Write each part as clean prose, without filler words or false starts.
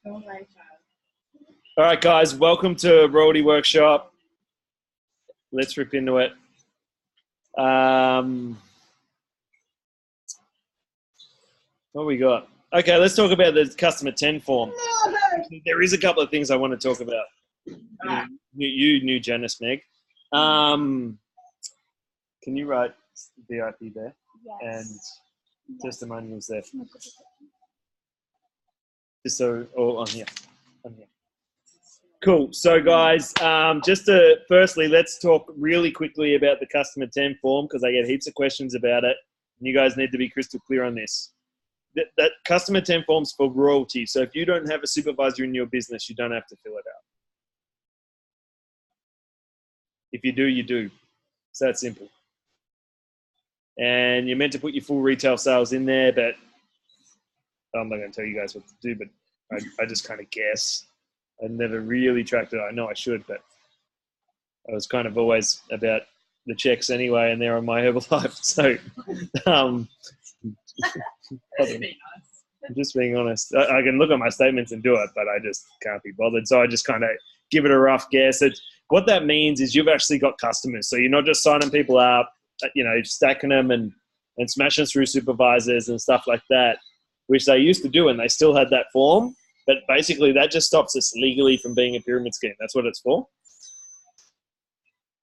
All right, guys, welcome to Royalty Workshop. Let's rip into it. What we got? Okay, let's talk about the customer 10 form. There is a couple of things I want to talk about. You new Janice, Meg. Can you write VIP there? Yes. And testimonials there? Just so, or on here. On here. Cool. So, guys, firstly, let's talk really quickly about the customer 10 form because I get heaps of questions about it. And you guys need to be crystal clear on this. That customer 10 form's for royalty. So if you don't have a supervisor in your business, you don't have to fill it out. If you do, you do. It's that simple. And you're meant to put your full retail sales in there, but I'm not going to tell you guys what to do, but I just kind of guess. I never really tracked it. I know I should, but I was kind of always about the checks anyway, and they're on my Herbalife. So I'm just being honest. I can look at my statements and do it, but I just can't be bothered. So I just kind of give it a rough guess. What that means is you've actually got customers. So you're not just signing people up, stacking them and smashing through supervisors and stuff like that, which they used to do, and they still had that form. But basically, that just stops us legally from being a pyramid scheme. That's what it's for.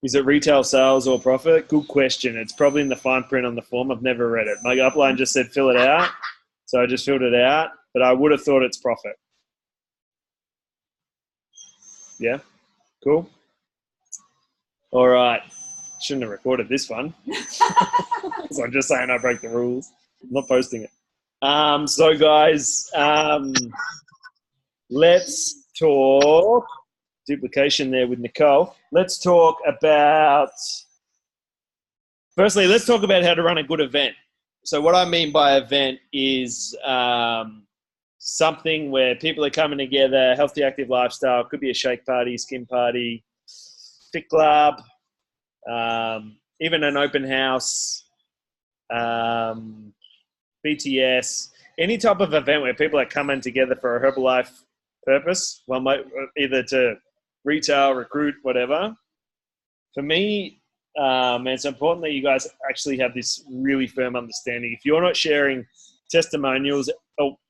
Is it retail sales or profit? Good question. It's probably in the fine print on the form. I've never read it. My upline just said fill it out. So I just filled it out. But I would have thought it's profit. Yeah? Cool? All right. Shouldn't have recorded this one. So I'm just saying I broke the rules. I'm not posting it. So, guys, let's talk duplication there with Nicole. Let's talk about, firstly, let's talk about how to run a good event. So what I mean by event is something where people are coming together, healthy, active lifestyle. Could be a shake party, skin party, fit club, even an open house, BTS, any type of event where people are coming together for a Herbalife purpose, well, either to retail, recruit, whatever. For me, it's important that you guys actually have this really firm understanding. If you're not sharing testimonials,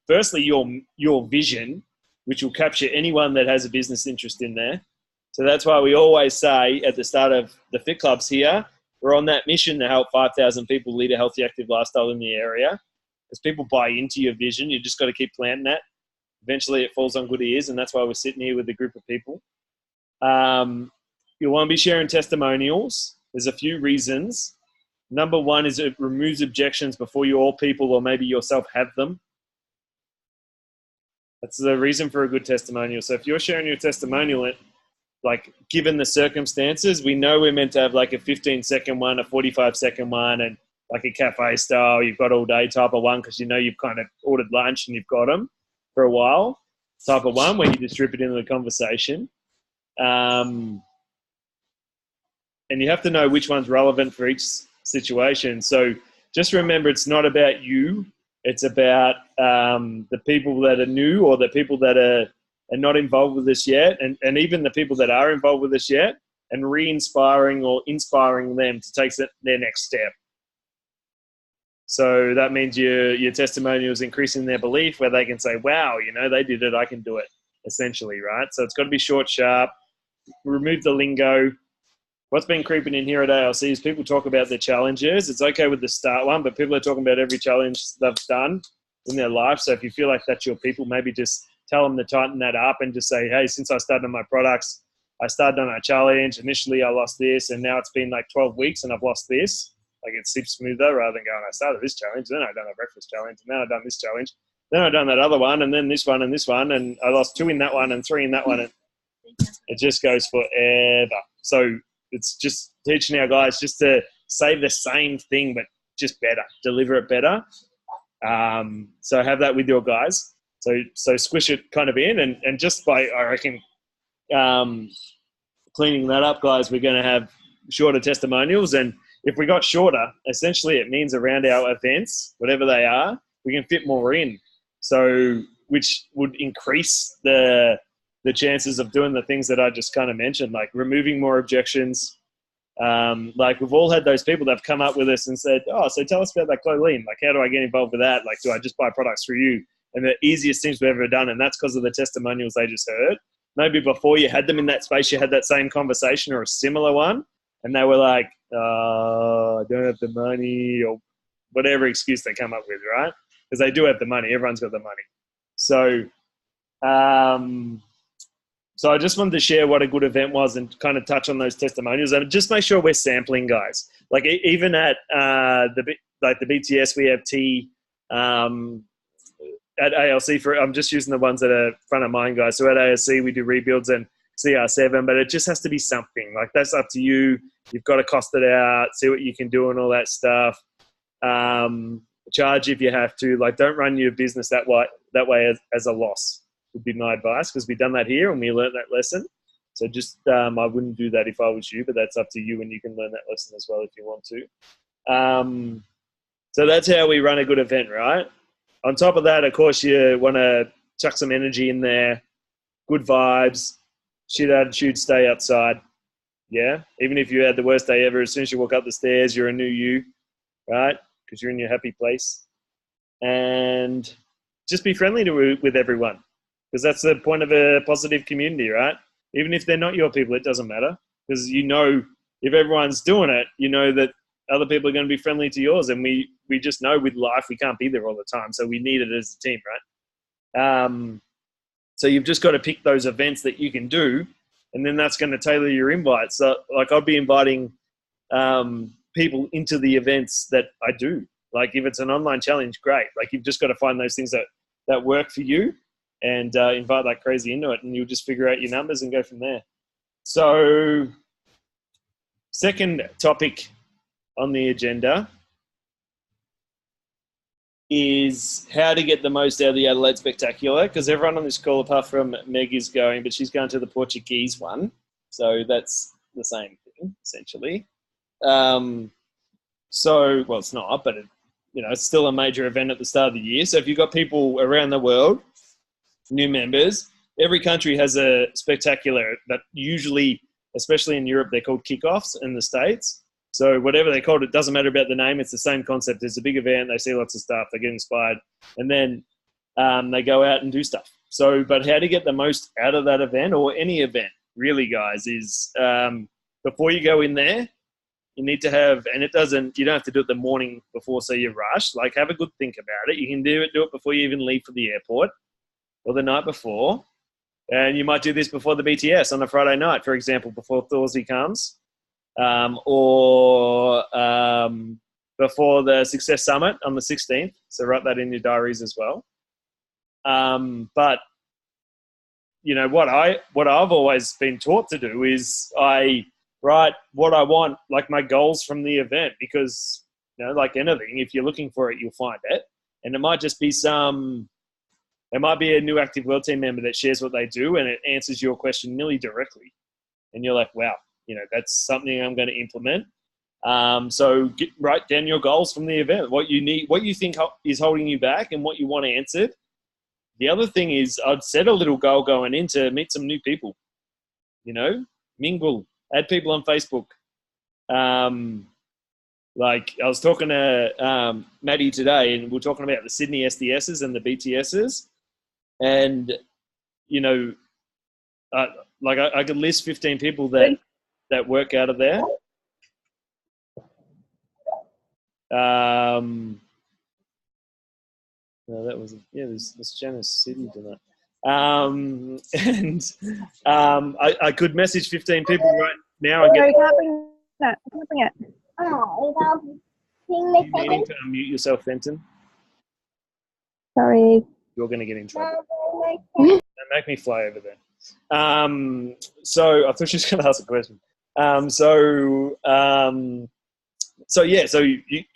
firstly, your vision, which will capture anyone that has a business interest in there. So that's why we always say at the start of the Fit Clubs here, we're on that mission to help 5,000 people lead a healthy, active lifestyle in the area. As people buy into your vision, you just got to keep planting that. Eventually it falls on good ears, and that's why we're sitting here with a group of people. You want to be sharing testimonials. There's a few reasons. Number one is it removes objections before you or people or maybe yourself have them. That's the reason for a good testimonial. So if you're sharing your testimonial, like given the circumstances, we know we're meant to have like a 15-second one, a 45-second one, and like a cafe style, you've got all day type of one because you know you've kind of ordered lunch and you've got them for a while type of one where you just drip it into the conversation. And you have to know which one's relevant for each situation. So just remember, it's not about you. It's about the people that are new or the people that are not involved with us yet, and even the people that are involved with us yet, and re-inspiring or inspiring them to take their next step. So that means your testimonial is increasing their belief where they can say, wow, they did it, I can do it, essentially, right? So it's got to be short, sharp, remove the lingo. What's been creeping in here at ALC is people talk about their challenges. It's okay with the start one, but people are talking about every challenge they've done in their life. So if you feel like that's your people, maybe just tell them to tighten that up and just say, hey, since I started on my products, I started on a challenge. Initially, I lost this, and now it's been like 12 weeks and I've lost this. Like it seeps smoother rather than going, I started this challenge, then I've done a breakfast challenge, and then I've done this challenge, then I've done that other one, and then this one and this one, and I lost 2 in that one and 3 in that one. And it just goes forever. So it's just teaching our guys just to say the same thing, but just better, deliver it better. So have that with your guys. So squish it kind of in, and just by, I reckon, cleaning that up, guys, we're going to have shorter testimonials. And if we got shorter, essentially it means around our events, whatever they are, we can fit more in. So which would increase the chances of doing the things that I just kind of mentioned, like removing more objections. Like we've all had those people that have come up with us and said, oh, so tell us about that Cloline. Like, how do I get involved with that? Like, do I just buy products through you? And the easiest things we've ever done, and that's because of the testimonials they just heard. Maybe before you had them in that space, you had that same conversation or a similar one, and they were like, I don't have the money, or whatever excuse they come up with, right? Because they do have the money. Everyone's got the money. So, so I just wanted to share what a good event was and kind of touch on those testimonials and just make sure we're sampling, guys. Like even at the BTS, we have tea. At ALC, I'm just using the ones that are front of mind, guys. So at ALC, we do rebuilds and CR7, but it just has to be something. Like that's up to you. You've got to cost it out, see what you can do and all that stuff. Charge if you have to. Like don't run your business that way as a loss would be my advice, because we've done that here and we learned that lesson. So just I wouldn't do that if I was you, but that's up to you, and you can learn that lesson as well if you want to. So that's how we run a good event, right? On top of that, of course, you want to chuck some energy in there, good vibes, shit attitude, stay outside. Yeah, even if you had the worst day ever, as soon as you walk up the stairs, you're a new you, right? Because you're in your happy place. And just be friendly with everyone, because that's the point of a positive community, right? Even if they're not your people, it doesn't matter, because you know if everyone's doing it, you know that other people are going to be friendly to yours, and we just know with life we can't be there all the time, so we need it as a team, right? So you've just got to pick those events that you can do, and then that's going to tailor your invites. So like I'd be inviting people into the events that I do. Like if it's an online challenge, great. Like you've just got to find those things that work for you and invite like crazy into it, and you'll just figure out your numbers and go from there. So second topic on the agenda is how to get the most out of the Adelaide Spectacular, because everyone on this call apart from Meg is going, but she's going to the Portuguese one, so that's the same thing essentially. So well, it's not, but it's still a major event at the start of the year. So if you've got people around the world, new members, every country has a spectacular that usually, especially in Europe, they're called kickoffs. In the States, so whatever they called it, doesn't matter about the name. It's the same concept. It's a big event. They see lots of stuff. They get inspired. And then they go out and do stuff. So, but how to get the most out of that event, or any event, really, guys, is before you go in there, you need to have, and you don't have to do it the morning before so you rush. Like have a good think about it. You can do it before you even leave for the airport or the night before. And you might do this before the BTS on a Friday night, for example, before Thorsey comes. Or before the Success Summit on the 16th. So write that in your diaries as well. But what I've always been taught to do is I write what I want, like my goals from the event, because like anything, if you're looking for it, you'll find it. And it might just be it might be a new Active World team member that shares what they do, and it answers your question nearly directly. And you're like, wow, that's something I'm going to implement. So write down your goals from the event, what you need, what you think is holding you back, and what you want answered. The other thing is I'd set a little goal going in to meet some new people, mingle, add people on Facebook. Like I was talking to Maddie today, and we're talking about the Sydney SDSs and the BTSs. And, I could list 15 people that work out of there. No, that was there's Janice City tonight. I could message 15 people right now and get. You can't bring that. I can't bring it. Oh, you needing to unmute yourself, Fenton? Sorry. You're going to get in trouble. Make me fly over there. So I thought she was going to ask a question.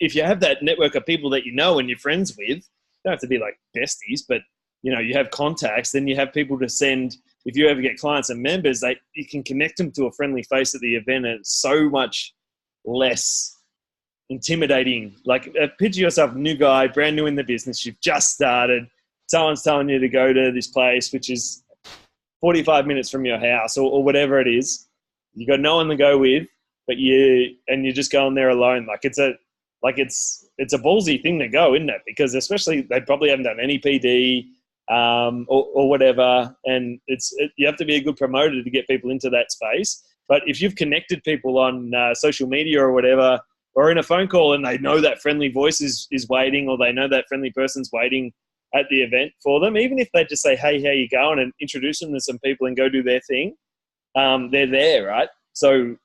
If you have that network of people that you know and you're friends with, don't have to be like besties, but you have contacts, then you have people to send. If you ever get clients and members, you can connect them to a friendly face at the event, and it's so much less intimidating. Like picture yourself, new guy, brand new in the business, you've just started, someone's telling you to go to this place, which is 45 minutes from your house or whatever it is. You got no one to go with, but you're just going there alone. Like it's a ballsy thing to go, isn't it? Because especially they probably haven't done any PD or whatever, and you have to be a good promoter to get people into that space. But if you've connected people on social media or whatever, or in a phone call, and they know that friendly voice is waiting, or they know that friendly person's waiting at the event for them, even if they just say, hey, how you going, and introduce them to some people and go do their thing, they're there, right? So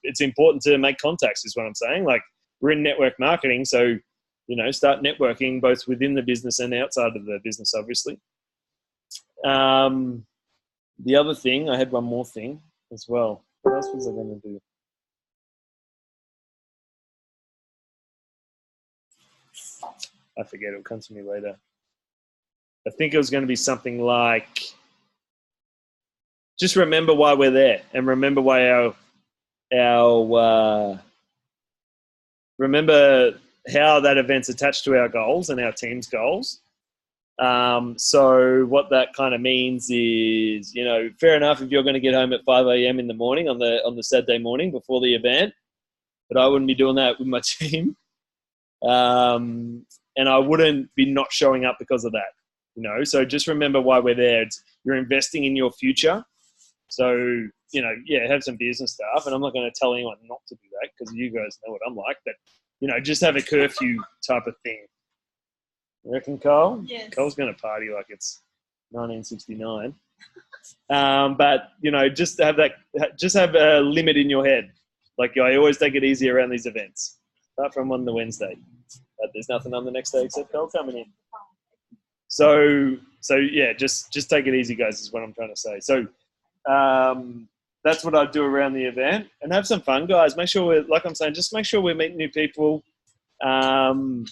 it's important to make contacts is what I'm saying. Like, we're in network marketing, so, start networking both within the business and outside of the business, obviously. The other thing, I had one more thing as well. What else was I going to do? I forget, it'll come to me later. I think it was going to be something like, just remember why we're there, and remember why remember how that event's attached to our goals and our team's goals. So what that kind of means is, fair enough if you're going to get home at 5 a.m. in the morning on the Saturday morning before the event, but I wouldn't be doing that with my team. And I wouldn't be not showing up because of that, So just remember why we're there. You're investing in your future. So, have some business stuff. And I'm not going to tell anyone not to do that because you guys know what I'm like. But, just have a curfew type of thing. You reckon, Cole? Yes. Cole's going to party like it's 1969. But, just have a limit in your head. Like, I always take it easy around these events, apart from on the Wednesday. But there's nothing on the next day except Cole coming in. So yeah, just take it easy, guys, is what I'm trying to say. So that's what I'd do around the event, and have some fun, guys. Make sure just make sure we're meeting new people. And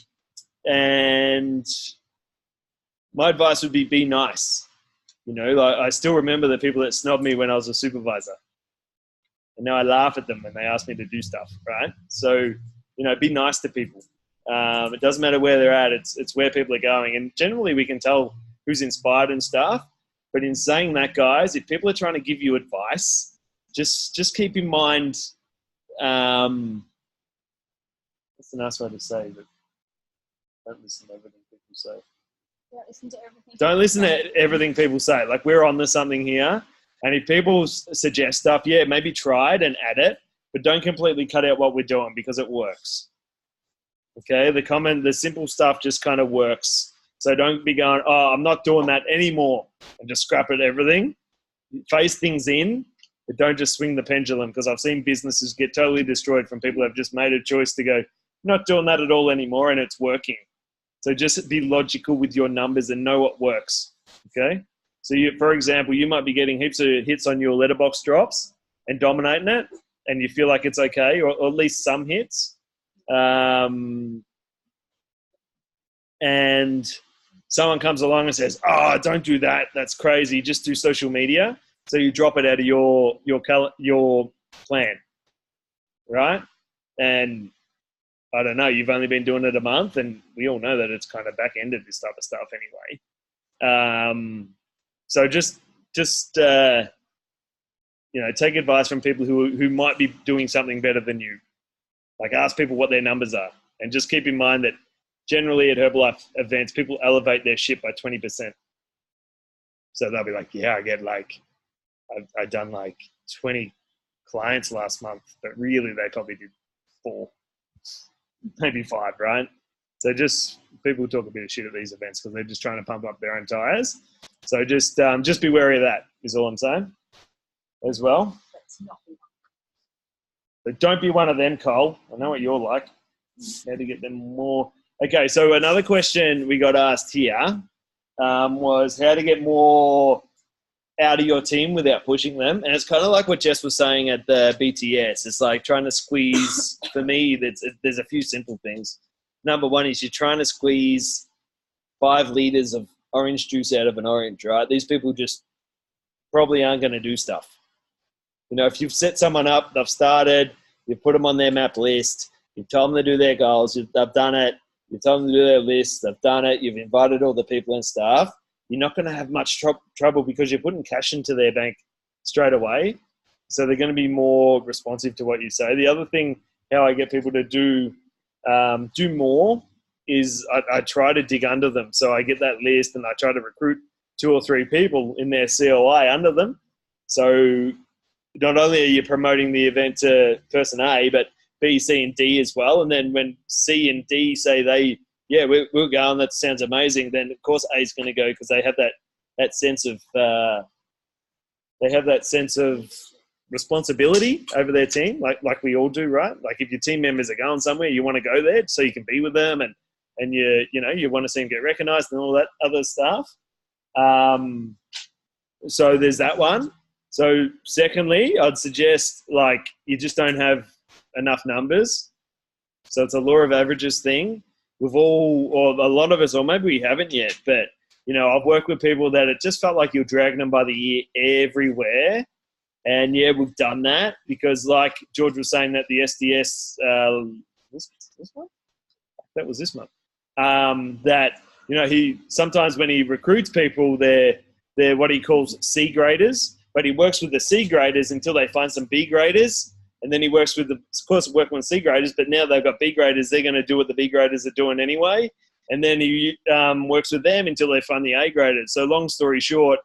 my advice would be nice. I still remember the people that snobbed me when I was a supervisor. And now I laugh at them when they ask me to do stuff, right? So, be nice to people. It doesn't matter where they're at. It's where people are going. And generally we can tell who's inspired and stuff. But in saying that, guys, if people are trying to give you advice, just keep in mind, what's the nice way to say that? Don't listen to everything people say. Don't listen to everything people say. Like, we're on to something here. And if people suggest stuff, maybe try it and add it. But don't completely cut out what we're doing because it works. Okay, the simple stuff just kind of works. So don't be going, I'm not doing that anymore, and just scrap it, everything. Phase things in, but don't just swing the pendulum, because I've seen businesses get totally destroyed from people who have just made a choice to go, not doing that at all anymore, and it's working. So just be logical with your numbers and know what works, okay? So for example, you might be getting heaps of hits on your letterbox drops and dominating it, and you feel like it's okay, or at least some hits. And someone comes along and says, don't do that. That's crazy. Just do social media. So you drop it out of your plan, right? And I don't know, you've only been doing it a month, and we all know that it's kind of back-ended, this type of stuff anyway. So just take advice from people who might be doing something better than you. Like, ask people what their numbers are, and just keep in mind that generally at Herbalife events, people elevate their ship by 20%. So they'll be like, I get I've done 20 clients last month, but really they probably did 4, maybe 5, right? So just people talk a bit of shit at these events because they're just trying to pump up their own tires. So just be wary of that is all I'm saying as well. But don't be one of them, Cole. I know what you're like. How to get them more. Okay, so another question we got asked here was how to get more out of your team without pushing them. And it's kind of like what Jess was saying at the BTS. It's like trying to squeeze, for me, there's a few simple things. Number one is you're trying to squeeze 5 liters of orange juice out of an orange, right? These people just probably aren't going to do stuff. If you've set someone up, they've started, you've put them on their map list, you've told them to do their goals, they've done it, You tell them to do their list. They've done it. You've invited all the people and stuff. You're not going to have much trouble because you're putting cash into their bank straight away. So they're going to be more responsive to what you say. The other thing, how I get people to do more is I try to dig under them. So I get that list and I try to recruit 2 or 3 people in their COI under them. So not only are you promoting the event to person A, but B, C, and D as well. And then when C and D say we'll go, and that sounds amazing, then of course A is going to go because they have that sense of responsibility over their team, like we all do, right? Like if your team members are going somewhere, you want to go there so you can be with them, and you want to see them get recognized and all that other stuff. So there's that one. So secondly, I'd suggest you just don't have enough numbers. So it's a law of averages thing. We've all, or a lot of us, or maybe we haven't yet, but I've worked with people that it just felt like you're dragging them by the ear everywhere. And yeah, we've done that because like George was saying that the SDS, this month? That was this month. That, he sometimes when he recruits people, they're what he calls C graders, but he works with the C graders until they find some B graders. And then he works with of course, working with C graders, but now they've got B graders, they're going to do what the B graders are doing anyway. And then he works with them until they find the A graders. So long story short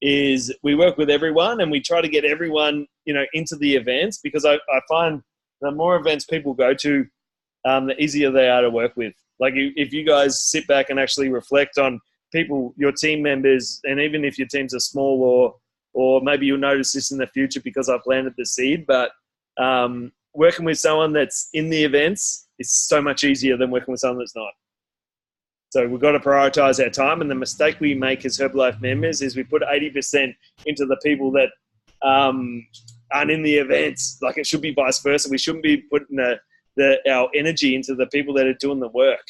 is we work with everyone and we try to get everyone, into the events because I find the more events people go to, the easier they are to work with. Like if you guys sit back and actually reflect on people, your team members, and even if your teams are small or maybe you'll notice this in the future because I've planted the seed, but working with someone that's in the events is so much easier than working with someone that's not. So we've got to prioritize our time, and the mistake we make as Herbalife members is we put 80% into the people that aren't in the events. Like it should be vice versa. We shouldn't be putting our energy into the people that are doing the work.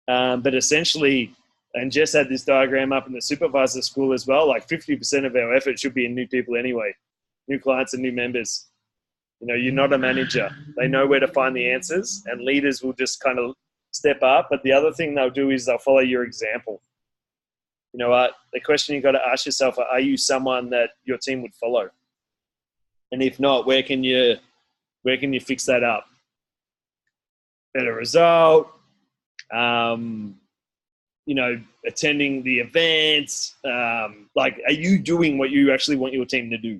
But essentially, and Jess had this diagram up in the supervisor school as well, like 50% of our effort should be in new people anyway, new clients and new members. You're not a manager. They know where to find the answers, and leaders will just kind of step up. But the other thing they'll do is they'll follow your example. The question you've got to ask yourself, are you someone that your team would follow? And if not, where can you fix that up? Better result, attending the events, are you doing what you actually want your team to do?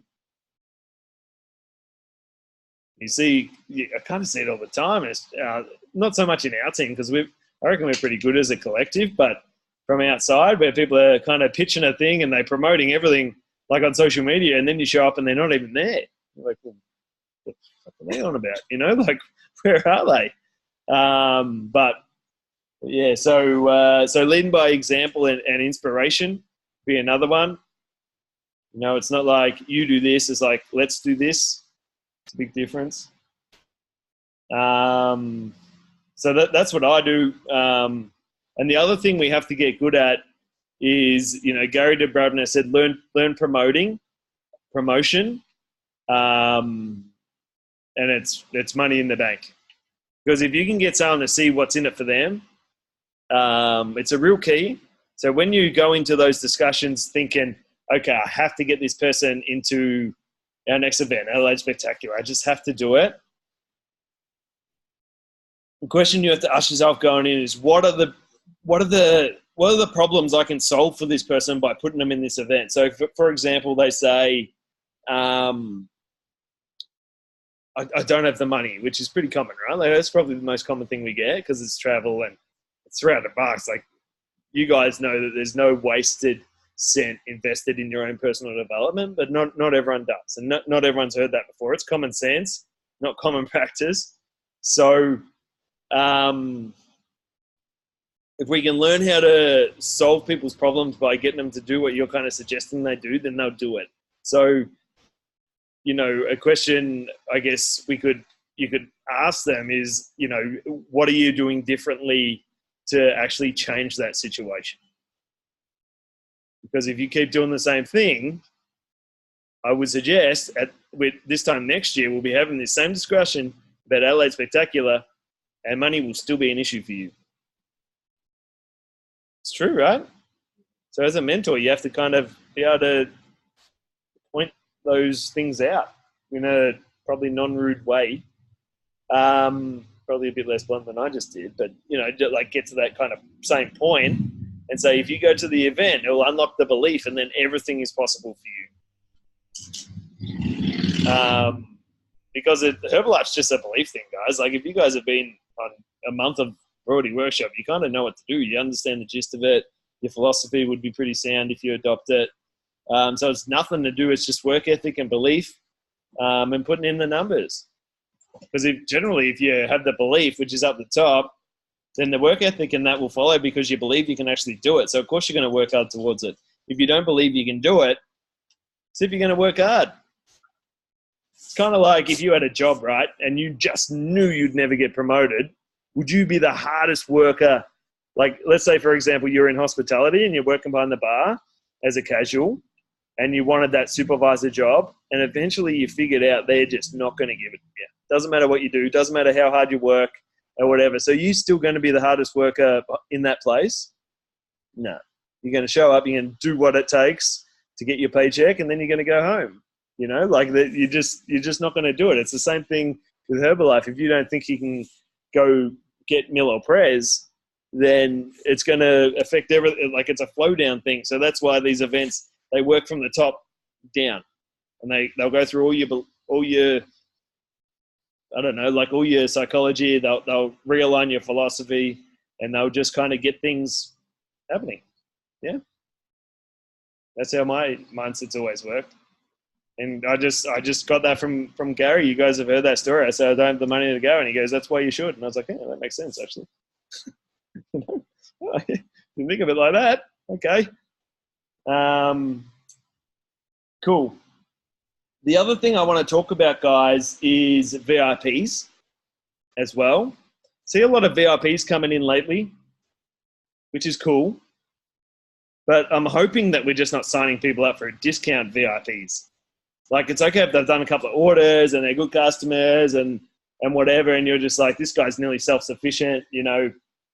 You see, I kind of see it all the time. It's not so much in our team because I reckon we're pretty good as a collective, but from outside where people are kind of pitching a thing and they're promoting everything like on social media, and then you show up and they're not even there. You're like, well, what are they on about? Where are they? But yeah, so leading by example and inspiration would be another one. It's not like you do this, it's like, let's do this. It's a big difference. So that's what I do. And the other thing we have to get good at is, Gary DeBravner said, learn promotion. And it's money in the bank. Because if you can get someone to see what's in it for them, it's a real key. So when you go into those discussions thinking, okay, I have to get this person into our next event, Adelaide Spectacular, I just have to do it. The question you have to ask yourself going in is, what are the problems I can solve for this person by putting them in this event? So, for example, they say, I don't have the money, which is pretty common, right? Like, that's probably the most common thing we get because it's travel and it's $300. Like, you guys know that there's no wasted cent invested in your own personal development, but not everyone does. And not everyone's heard that before. It's common sense, not common practice. So if we can learn how to solve people's problems by getting them to do what you're kind of suggesting they do, then they'll do it. So, a question I guess you could ask them is, what are you doing differently to actually change that situation? Because if you keep doing the same thing, I would suggest this time next year, we'll be having this same discussion about Adelaide Spectacular, and money will still be an issue for you. It's true, right? So as a mentor, you have to kind of be able to point those things out in a probably non-rude way. Probably a bit less blunt than I just did, but like get to that kind of same point and say, if you go to the event, it will unlock the belief, and then everything is possible for you. Because Herbalife's just a belief thing, guys. Like if you guys have been on a month of Brody workshop, you kind of know what to do. You understand the gist of it. Your philosophy would be pretty sound if you adopt it. So it's nothing to do. It's just work ethic and belief, and putting in the numbers. Because if you have the belief, which is up the top, then the work ethic and that will follow because you believe you can actually do it. So of course you're going to work hard towards it. If you don't believe you can do it, see if you're going to work hard. It's kind of like if you had a job, right, and you just knew you'd never get promoted, would you be the hardest worker? Like, let's say, for example, you're in hospitality and you're working behind the bar as a casual and you wanted that supervisor job, and eventually you figured out they're just not going to give it to you. Doesn't matter what you do. Doesn't matter how hard you work or whatever. So you're still going to be the hardest worker in that place? No. You're going to show up. You're going to do what it takes to get your paycheck, and then you're going to go home. Like that. You're just not going to do it. It's the same thing with Herbalife. If you don't think you can go get Mil or Prez, then it's going to affect everything. Like it's a flow down thing. So that's why these events, they work from the top down, and they'll go through all your I don't know, like all your psychology. They'll realign your philosophy, and they'll just kind of get things happening. Yeah, that's how my mindset's always worked. And I just got that from Gary. You guys have heard that story. I said, I don't have the money to go. And he goes, that's why you should. And I was like, yeah, that makes sense, actually. You think of it like that. Okay. Cool. The other thing I want to talk about, guys, is VIPs as well. See a lot of VIPs coming in lately, which is cool. But I'm hoping that we're just not signing people up for a discount VIPs. Like, it's okay if they've done a couple of orders and they're good customers and whatever, and you're just like, this guy's nearly self-sufficient,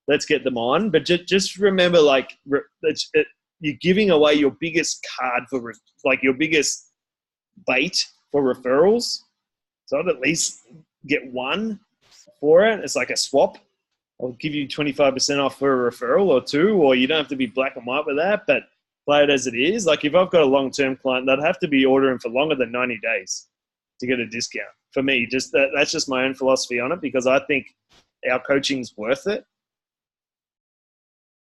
let's get them on. But just remember, like, you're giving away your biggest card for, like, your biggest bait for referrals. So I'd at least get one for it. It's like a swap. I'll give you 25% off for a referral or two, or you don't have to be black and white with that, but play it as it is. Like if I've got a long-term client, they'd have to be ordering for longer than 90 days to get a discount. For me, that's just my own philosophy on it, because I think our coaching's worth it.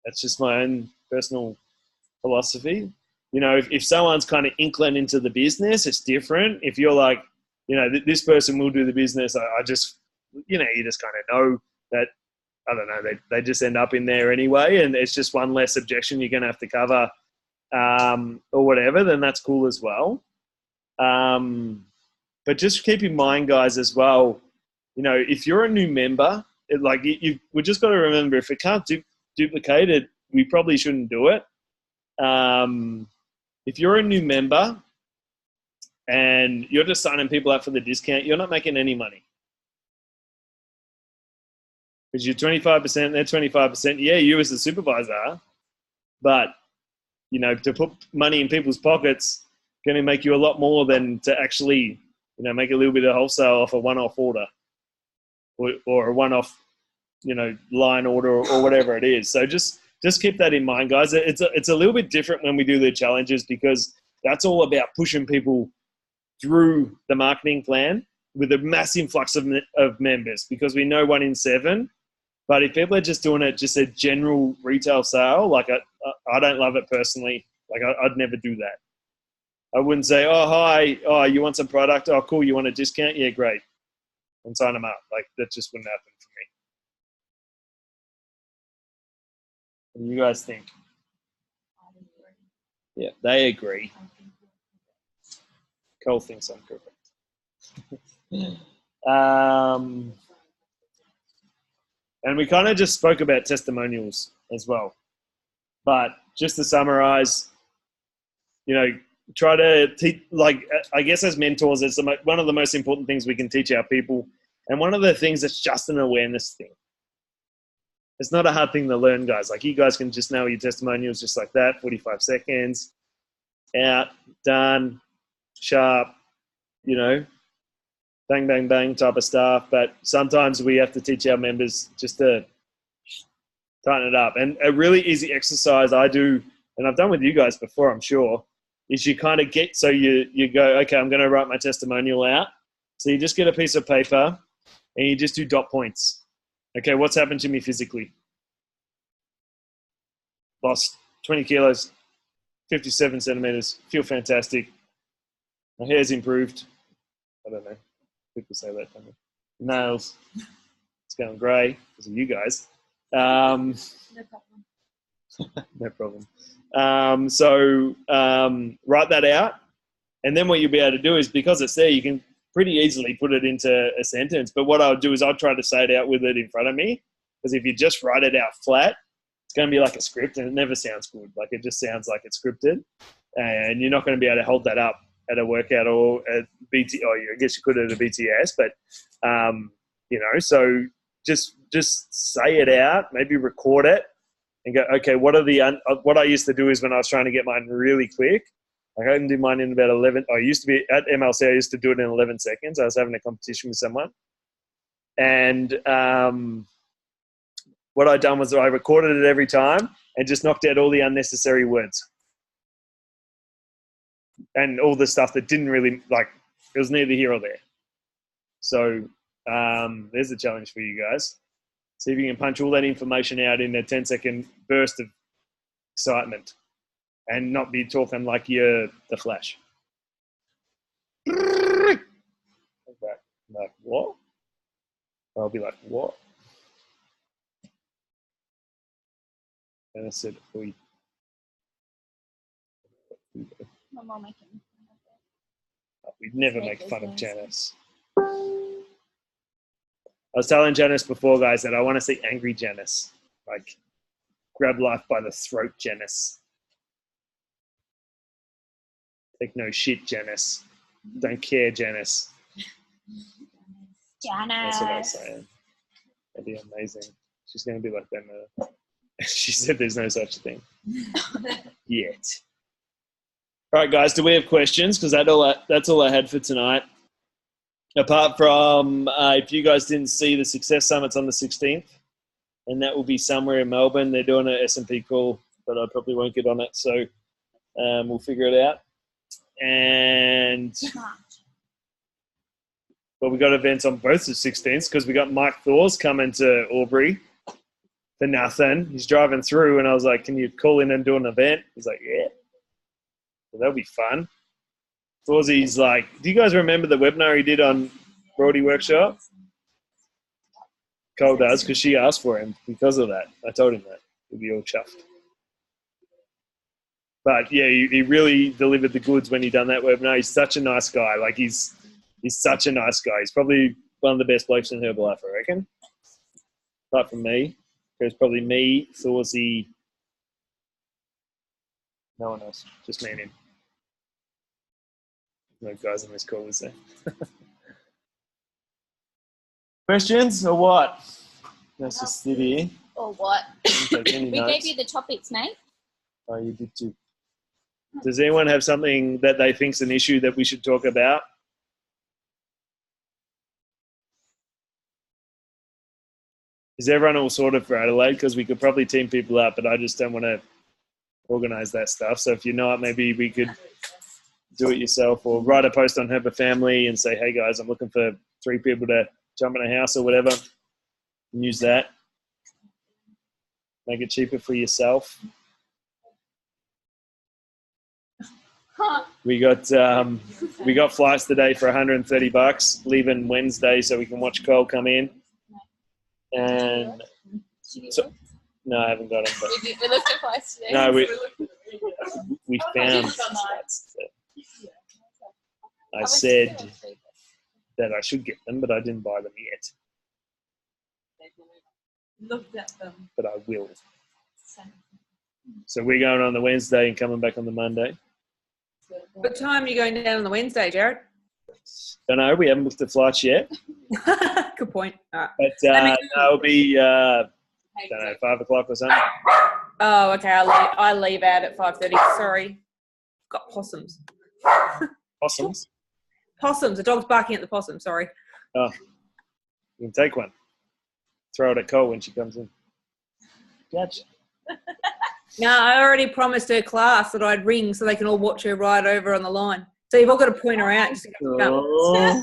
That's just my own personal philosophy. If someone's kind of inkling into the business, it's different. If you're like, this person will do the business, I just, you just kind of know that, I don't know, they just end up in there anyway, and it's just one less objection you're going to have to cover or whatever, then that's cool as well. But just keep in mind, guys, as well, if you're a new member, we just got to remember, if it can't duplicate it, we probably shouldn't do it. If you're a new member and you're just signing people up for the discount, you're not making any money. Because you're 25%, they're 25%. Yeah, you as the supervisor are, but, to put money in people's pockets going to make you a lot more than to actually, make a little bit of wholesale off a one-off order or a one-off, line order or whatever it is. So just keep that in mind, guys. It's a little bit different when we do the challenges, because that's all about pushing people through the marketing plan with a mass influx of members, because we know 1 in 7. But if people are just doing it, just a general retail sale, like I don't love it personally. Like I'd never do that. I wouldn't say, oh, hi, oh, you want some product? Oh, cool, you want a discount? Yeah, great. And sign them up. Like that just wouldn't happen for me. What do you guys think? Yeah, they agree. Cole thinks I'm correct. And we kind of just spoke about testimonials as well. But just to summarize, try to teach, I guess as mentors, it's one of the most important things we can teach our people. And one of the things that's just an awareness thing. It's not a hard thing to learn, guys. Like, you guys can just know your testimonials just like that, 45 seconds, out, done, sharp, you know, bang, bang, bang type of stuff. But sometimes we have to teach our members just to tighten it up. And a really easy exercise I do, and I've done with you guys before, I'm sure, is you kind of get, so you go, okay, I'm going to write my testimonial out. So you just get a piece of paper and you just do dot points. Okay, what's happened to me physically? Lost 20 kilos, 57 centimeters, feel fantastic. My hair's improved. I don't know. People say that, don't they? Nails, it's going grey because of you guys. No problem. No problem. Write that out. And then what you'll be able to do is, because it's there, you can pretty easily put it into a sentence. But what I'll do is I'll try to say it out with it in front of me. Because if you just write it out flat, it's going to be like a script and it never sounds good. Like, it just sounds like it's scripted. And you're not going to be able to hold that up at a workout or at BT. Oh, I guess you could at a BTS. But, you know, so just say it out, maybe record it and go, okay, what I used to do is when I was trying to get mine really quick, like I can do mine in about 11. I used to be at MLC. I used to do it in 11 seconds. I was having a competition with someone. And what I'd done was I recorded it every time and just knocked out all the unnecessary words. And all the stuff that didn't really, like, it was neither here or there. So there's a challenge for you guys. See if you can punch all that information out in a 10-second burst of excitement and not be talking like you're the Flash. Like, what? I'll be like, what? And I said, oi. My mom making. We'd never make fun of Janice. I was telling Janice before, guys, that I want to see angry Janice. Like, grab life by the throat, Janice. Take no shit, Janice. Don't care, Janice. That's what I was saying. That'd be amazing. She's going to be like that now. She said there's no such thing. Yet. All right, guys, do we have questions? Because that's all I had for tonight. Apart from, if you guys didn't see, the Success Summit's on the 16th, and that will be somewhere in Melbourne. They're doing an S&P call, but I probably won't get on it, so we'll figure it out. And well, we got events on both the 16th because we got Mike Thors coming to Albury for nothing. He's driving through, and I was like, "Can you call in and do an event?" He's like, "Yeah." So that'll be fun. Thorsy's like, do you guys remember the webinar he did on Brody Workshop? Cole does, because she asked for him because of that. I told him that. He'll be all chuffed. But yeah, he really delivered the goods when he done that webinar. He's such a nice guy. Like, he's such a nice guy. He's probably one of the best blokes in Herbalife, I reckon. Apart from me. There's probably me, Thorsy, no one else. Just me and him. No guys on this call, is there? Questions or what? Let's just sit here. Or what? We gave you the topics, mate. Oh, you did too. Does anyone have something that they think's an issue that we should talk about? Is everyone all sorted for Adelaide? Because we could probably team people up, but I just don't want to organise that stuff. So if you know it, maybe we could do it yourself or write a post on Herba Family and say, hey guys, I'm looking for 3 people to jump in a house or whatever. And use that. Make it cheaper for yourself. We got flights today for $130, leaving Wednesday so we can watch Cole come in. And so, no, I haven't got them. But we looked at flights today. no, we found flights. I said that I should get them, but I didn't buy them yet. Looked at them. But I will. So we're going on the Wednesday and coming back on the Monday. What time are you going down on the Wednesday, Jared? Don't know. We haven't booked the flights yet. Good point. All right. But it'll be don't know, 5 o'clock or something. Oh, okay. I leave out at 5:30. Sorry. Got possums. Possums. Possums. The dog's barking at the possum. Sorry. Oh, you can take one. Throw it at Cole when she comes in. Gotcha. No, I already promised her class that I'd ring so they can all watch her ride over on the line. So you've all got to point her out. Just Oh.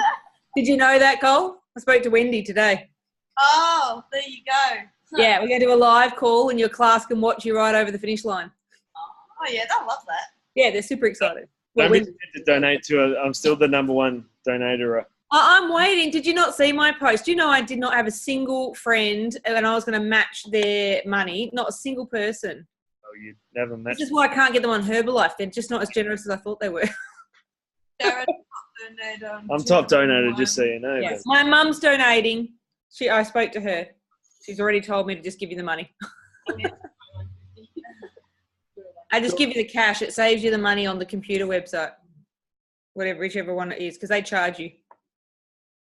Did you know that, Cole? I spoke to Wendy today. Oh, there you go. Yeah, we're going to do a live call and your class can watch you ride over the finish line. Oh, yeah, I love that. Yeah, they're super excited. Don't Well, be scared to donate to her. I'm still the #1 donator. I'm waiting. Did you not see my post? You know I did not have a single friend and I was going to match their money. Not a single person. Oh, you never met. This is why I can't get them on Herbalife. They're just not as generous as I thought they were. Sarah, donate, I'm top donator, just so you know. Yes. My mum's donating. I spoke to her. She's already told me to just give you the money. I just give you the cash. It saves you the money on the computer website. Whichever one it is, because they charge you.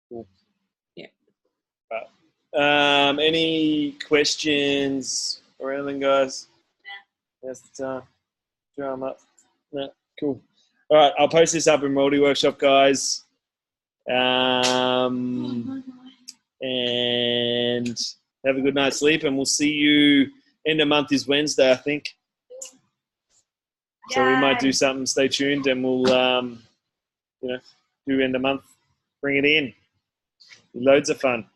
Cool. Yeah. Any questions or anything, guys? Yeah. That's the time. Drama. No. Cool. All right, I'll post this up in Moldy Workshop, guys. And have a good night's sleep, and we'll see you end of month is Wednesday, I think. So we might do something. Stay tuned, and we'll, do end of month. Bring it in. Loads of fun.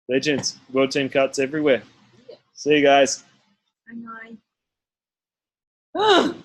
Legends. World Team Cuts everywhere. See you guys. Bye.